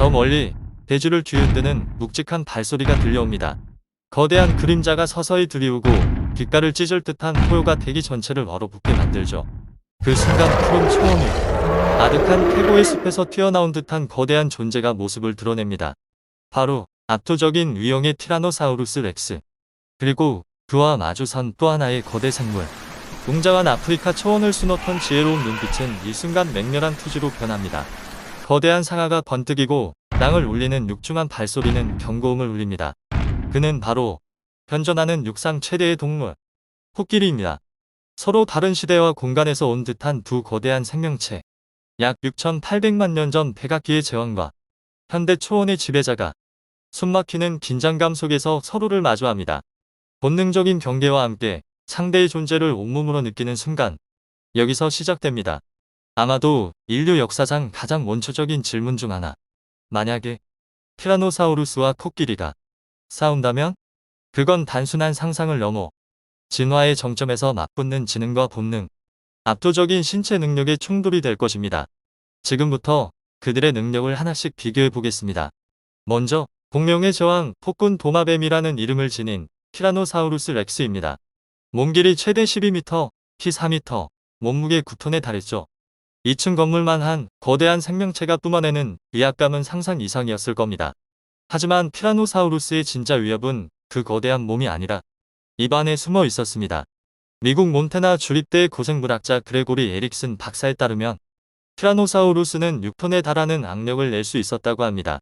저 멀리 대지를 뒤흔드는 묵직한 발소리가 들려옵니다. 거대한 그림자가 서서히 들이우고 귓가를 찢을 듯한 포효가 대기 전체를 얼어붙게 만들죠. 그 순간 푸른 초원 위 아득한 태고의 숲에서 튀어나온 듯한 거대한 존재가 모습을 드러냅니다. 바로 압도적인 위형의 티라노사우루스 렉스. 그리고 그와 마주선 또 하나의 거대 생물. 웅장한 아프리카 초원을 수놓던 지혜로운 눈빛은 이 순간 맹렬한 투지로 변합니다. 거대한 상아가 번뜩이고 땅을 울리는 육중한 발소리는 경고음을 울립니다. 그는 바로 현존하는 육상 최대의 동물, 코끼리입니다. 서로 다른 시대와 공간에서 온 듯한 두 거대한 생명체. 약 6,800만 년 전 백악기의 제왕과 현대 초원의 지배자가 숨막히는 긴장감 속에서 서로를 마주합니다. 본능적인 경계와 함께 상대의 존재를 온몸으로 느끼는 순간, 여기서 시작됩니다. 아마도 인류 역사상 가장 원초적인 질문 중 하나. 만약에 티라노사우루스와 코끼리가 싸운다면? 그건 단순한 상상을 넘어 진화의 정점에서 맞붙는 지능과 본능, 압도적인 신체 능력의 충돌이 될 것입니다. 지금부터 그들의 능력을 하나씩 비교해 보겠습니다. 먼저 공룡의 제왕 폭군 도마뱀이라는 이름을 지닌 티라노사우루스 렉스입니다. 몸길이 최대 12m, 키 4m, 몸무게 9톤에 달했죠. 2층 건물만 한 거대한 생명체가 뿜어내는 위압감은 상상 이상이었을 겁니다. 하지만 티라노사우루스의 진짜 위협은 그 거대한 몸이 아니라 입 안에 숨어 있었습니다. 미국 몬태나 주립대의 고생물학자 그레고리 에릭슨 박사에 따르면 티라노사우루스는 6톤에 달하는 악력을 낼 수 있었다고 합니다.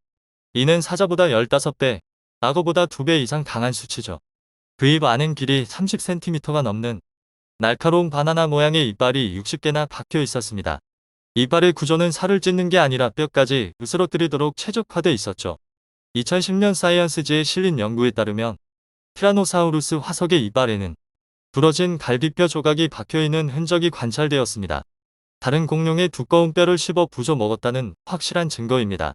이는 사자보다 15배, 악어보다 2배 이상 강한 수치죠. 그 입 안엔 길이 30cm가 넘는 날카로운 바나나 모양의 이빨이 60개나 박혀 있었습니다. 이빨의 구조는 살을 찢는 게 아니라 뼈까지 으스러뜨리도록 최적화돼 있었죠. 2010년 사이언스지에 실린 연구에 따르면 티라노사우루스 화석의 이빨에는 부러진 갈비뼈 조각이 박혀있는 흔적이 관찰되었습니다. 다른 공룡의 두꺼운 뼈를 씹어 부숴 먹었다는 확실한 증거입니다.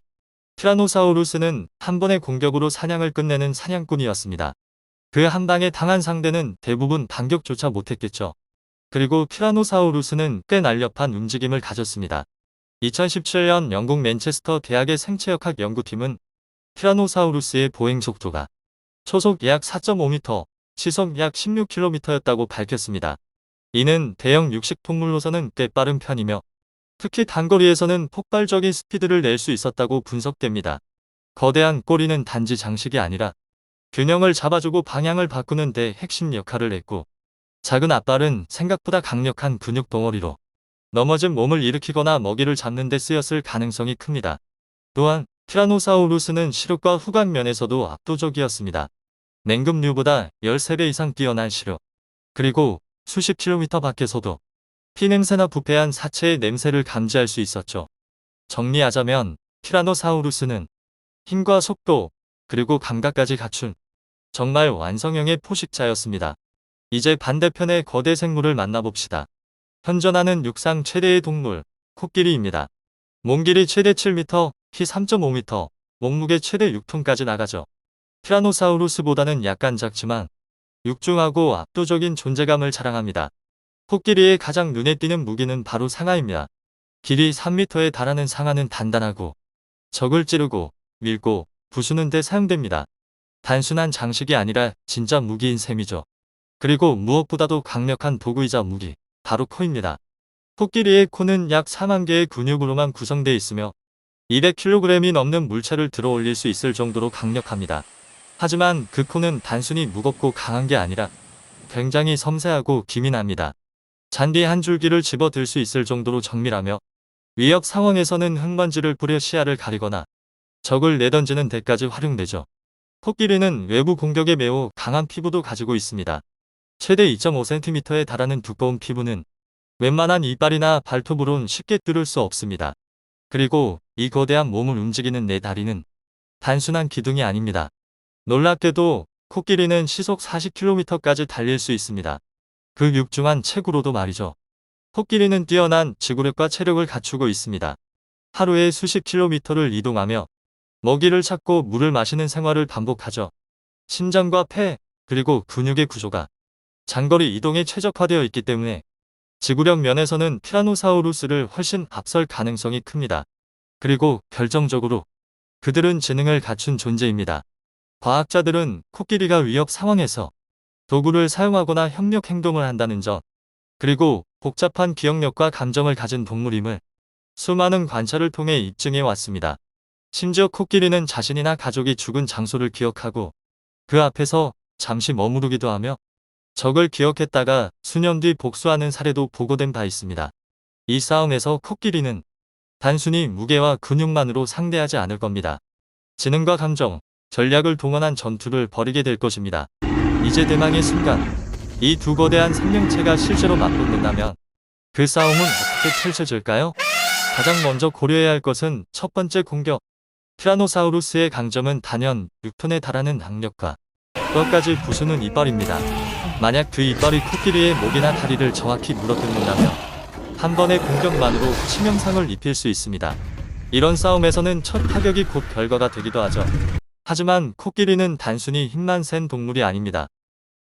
티라노사우루스는 한 번의 공격으로 사냥을 끝내는 사냥꾼이었습니다. 그 한 방에 당한 상대는 대부분 반격조차 못했겠죠. 그리고 티라노사우루스는 꽤 날렵한 움직임을 가졌습니다. 2017년 영국 맨체스터 대학의 생체역학 연구팀은 티라노사우루스의 보행 속도가 초속 약 4.5m, 시속 약 16km였다고 밝혔습니다. 이는 대형 육식 동물로서는 꽤 빠른 편이며 특히 단거리에서는 폭발적인 스피드를 낼 수 있었다고 분석됩니다. 거대한 꼬리는 단지 장식이 아니라 균형을 잡아주고 방향을 바꾸는 데 핵심 역할을 했고, 작은 앞발은 생각보다 강력한 근육 덩어리로 넘어진 몸을 일으키거나 먹이를 잡는 데 쓰였을 가능성이 큽니다. 또한 티라노사우루스는 시력과 후각 면에서도 압도적이었습니다. 맹금류보다 13배 이상 뛰어난 시력, 그리고 수십 킬로미터 밖에서도 피냄새나 부패한 사체의 냄새를 감지할 수 있었죠. 정리하자면 티라노사우루스는 힘과 속도, 그리고 감각까지 갖춘 정말 완성형의 포식자였습니다. 이제 반대편의 거대 생물을 만나봅시다. 현존하는 육상 최대의 동물, 코끼리입니다. 몸길이 최대 7m, 키 3.5m, 몸무게 최대 6톤까지 나가죠. 티라노사우루스보다는 약간 작지만 육중하고 압도적인 존재감을 자랑합니다. 코끼리의 가장 눈에 띄는 무기는 바로 상아입니다. 길이 3m에 달하는 상아는 단단하고 적을 찌르고 밀고 부수는 데 사용됩니다. 단순한 장식이 아니라 진짜 무기인 셈이죠. 그리고 무엇보다도 강력한 도구이자 무기, 바로 코입니다. 코끼리의 코는 약 4만 개의 근육으로만 구성되어 있으며 200kg이 넘는 물체를 들어 올릴 수 있을 정도로 강력합니다. 하지만 그 코는 단순히 무겁고 강한 게 아니라 굉장히 섬세하고 기민합니다. 잔디 한 줄기를 집어들 수 있을 정도로 정밀하며 위협 상황에서는 흙먼지를 뿌려 시야를 가리거나 적을 내던지는 데까지 활용되죠. 코끼리는 외부 공격에 매우 강한 피부도 가지고 있습니다. 최대 2.5cm에 달하는 두꺼운 피부는 웬만한 이빨이나 발톱으론 쉽게 뚫을 수 없습니다. 그리고 이 거대한 몸을 움직이는 네 다리는 단순한 기둥이 아닙니다. 놀랍게도 코끼리는 시속 40km까지 달릴 수 있습니다. 그 육중한 체구로도 말이죠. 코끼리는 뛰어난 지구력과 체력을 갖추고 있습니다. 하루에 수십 킬로미터를 이동하며 먹이를 찾고 물을 마시는 생활을 반복하죠. 심장과 폐, 그리고 근육의 구조가 장거리 이동에 최적화되어 있기 때문에 지구력 면에서는 티라노사우루스를 훨씬 앞설 가능성이 큽니다. 그리고 결정적으로 그들은 지능을 갖춘 존재입니다. 과학자들은 코끼리가 위협 상황에서 도구를 사용하거나 협력 행동을 한다는 점, 그리고 복잡한 기억력과 감정을 가진 동물임을 수많은 관찰을 통해 입증해 왔습니다. 심지어 코끼리는 자신이나 가족이 죽은 장소를 기억하고 그 앞에서 잠시 머무르기도 하며 적을 기억했다가 수년 뒤 복수하는 사례도 보고된 바 있습니다. 이 싸움에서 코끼리는 단순히 무게와 근육만으로 상대하지 않을 겁니다. 지능과 감정, 전략을 동원한 전투를 벌이게 될 것입니다. 이제 대망의 순간, 이 두 거대한 생명체가 실제로 맞붙는다면 그 싸움은 어떻게 펼쳐질까요? 가장 먼저 고려해야 할 것은 첫 번째 공격. 티라노사우루스의 강점은 단연 6톤에 달하는 악력과 뼈까지 부수는 이빨입니다. 만약 그 이빨이 코끼리의 목이나 다리를 정확히 물어뜯는다면 한 번의 공격만으로 치명상을 입힐 수 있습니다. 이런 싸움에서는 첫 타격이 곧 결과가 되기도 하죠. 하지만 코끼리는 단순히 힘만 센 동물이 아닙니다.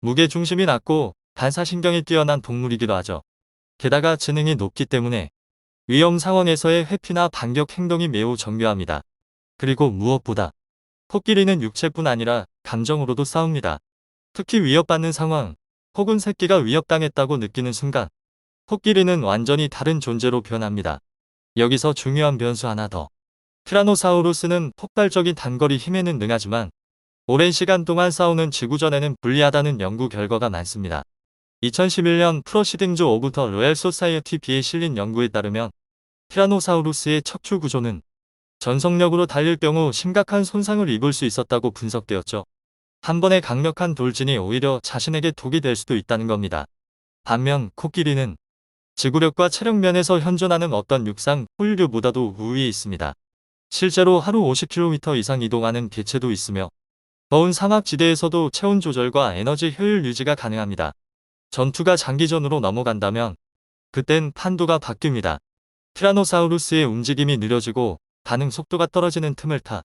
무게중심이 낮고 반사신경이 뛰어난 동물이기도 하죠. 게다가 지능이 높기 때문에 위험 상황에서의 회피나 반격 행동이 매우 정교합니다. 그리고 무엇보다 코끼리는 육체뿐 아니라 감정으로도 싸웁니다. 특히 위협받는 상황, 혹은 새끼가 위협당했다고 느끼는 순간 코끼리는 완전히 다른 존재로 변합니다. 여기서 중요한 변수 하나 더. 티라노사우루스는 폭발적인 단거리 힘에는 능하지만 오랜 시간 동안 싸우는 지구전에는 불리하다는 연구 결과가 많습니다. 2011년 프로시딩즈 오브 더 로얄 소사이어티 B에 실린 연구에 따르면 티라노사우루스의 척추 구조는 전속력으로 달릴 경우 심각한 손상을 입을 수 있었다고 분석되었죠. 한 번의 강력한 돌진이 오히려 자신에게 독이 될 수도 있다는 겁니다. 반면 코끼리는 지구력과 체력 면에서 현존하는 어떤 육상 포유류보다도 우위에 있습니다. 실제로 하루 50km 이상 이동하는 개체도 있으며 더운 사막지대에서도 체온 조절과 에너지 효율 유지가 가능합니다. 전투가 장기전으로 넘어간다면 그땐 판도가 바뀝니다. 티라노사우루스의 움직임이 느려지고 반응 속도가 떨어지는 틈을 타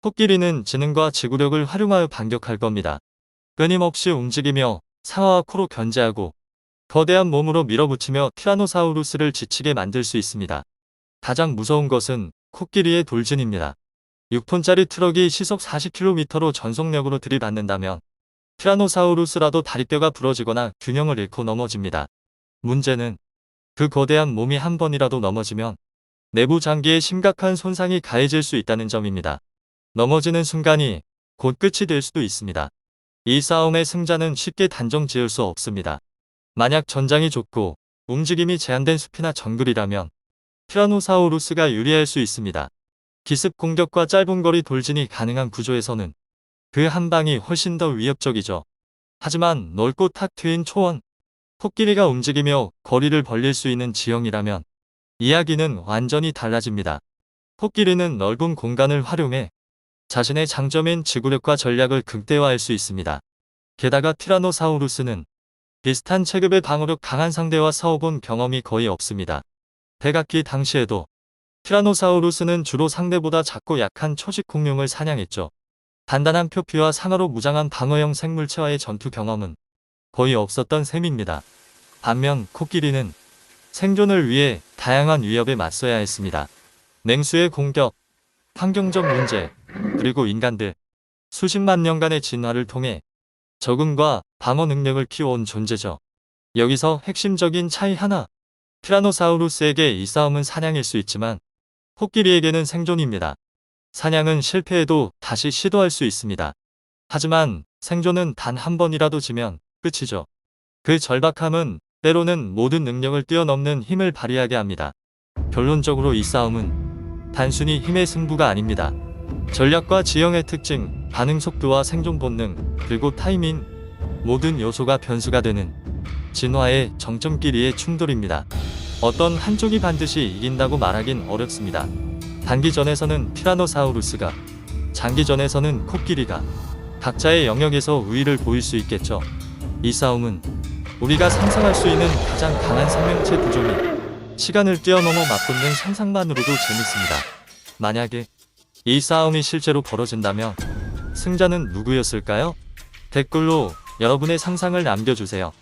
코끼리는 지능과 지구력을 활용하여 반격할 겁니다. 끊임없이 움직이며 상하와 코로 견제하고 거대한 몸으로 밀어붙이며 티라노사우루스를 지치게 만들 수 있습니다. 가장 무서운 것은 코끼리의 돌진입니다. 6톤짜리 트럭이 시속 40km로 전속력으로 들이받는다면 티라노사우루스라도 다리뼈가 부러지거나 균형을 잃고 넘어집니다. 문제는 그 거대한 몸이 한 번이라도 넘어지면 내부 장기에 심각한 손상이 가해질 수 있다는 점입니다. 넘어지는 순간이 곧 끝이 될 수도 있습니다. 이 싸움의 승자는 쉽게 단정 지을 수 없습니다. 만약 전장이 좁고 움직임이 제한된 숲이나 정글이라면 티라노사우루스가 유리할 수 있습니다. 기습 공격과 짧은 거리 돌진이 가능한 구조에서는 그 한 방이 훨씬 더 위협적이죠. 하지만 넓고 탁 트인 초원, 코끼리가 움직이며 거리를 벌릴 수 있는 지형이라면 이야기는 완전히 달라집니다. 코끼리는 넓은 공간을 활용해 자신의 장점인 지구력과 전략을 극대화할 수 있습니다. 게다가 티라노사우루스는 비슷한 체급의 방어력 강한 상대와 싸워본 경험이 거의 없습니다. 백악기 당시에도 티라노사우루스는 주로 상대보다 작고 약한 초식 공룡을 사냥했죠. 단단한 표피와 상어로 무장한 방어형 생물체와의 전투 경험은 거의 없었던 셈입니다. 반면 코끼리는 생존을 위해 다양한 위협에 맞서야 했습니다. 냉수의 공격, 환경적 문제, 그리고 인간들 수십만 년간의 진화를 통해 적응과 방어 능력을 키워온 존재죠. 여기서 핵심적인 차이 하나. 티라노사우루스에게 이 싸움은 사냥일 수 있지만 코끼리에게는 생존입니다. 사냥은 실패해도 다시 시도할 수 있습니다. 하지만 생존은 단 한 번이라도 지면 끝이죠. 그 절박함은 때로는 모든 능력을 뛰어넘는 힘을 발휘하게 합니다. 결론적으로 이 싸움은 단순히 힘의 승부가 아닙니다. 전략과 지형의 특징, 반응 속도와 생존 본능, 그리고 타이밍, 모든 요소가 변수가 되는 진화의 정점끼리의 충돌입니다. 어떤 한쪽이 반드시 이긴다고 말하긴 어렵습니다. 단기전에서는 티라노사우루스가, 장기전에서는 코끼리가 각자의 영역에서 우위를 보일 수 있겠죠. 이 싸움은 우리가 상상할 수 있는 가장 강한 생명체 구조미, 시간을 뛰어넘어 맞붙는 상상만으로도 재밌습니다. 만약에 이 싸움이 실제로 벌어진다면 승자는 누구였을까요? 댓글로 여러분의 상상을 남겨주세요.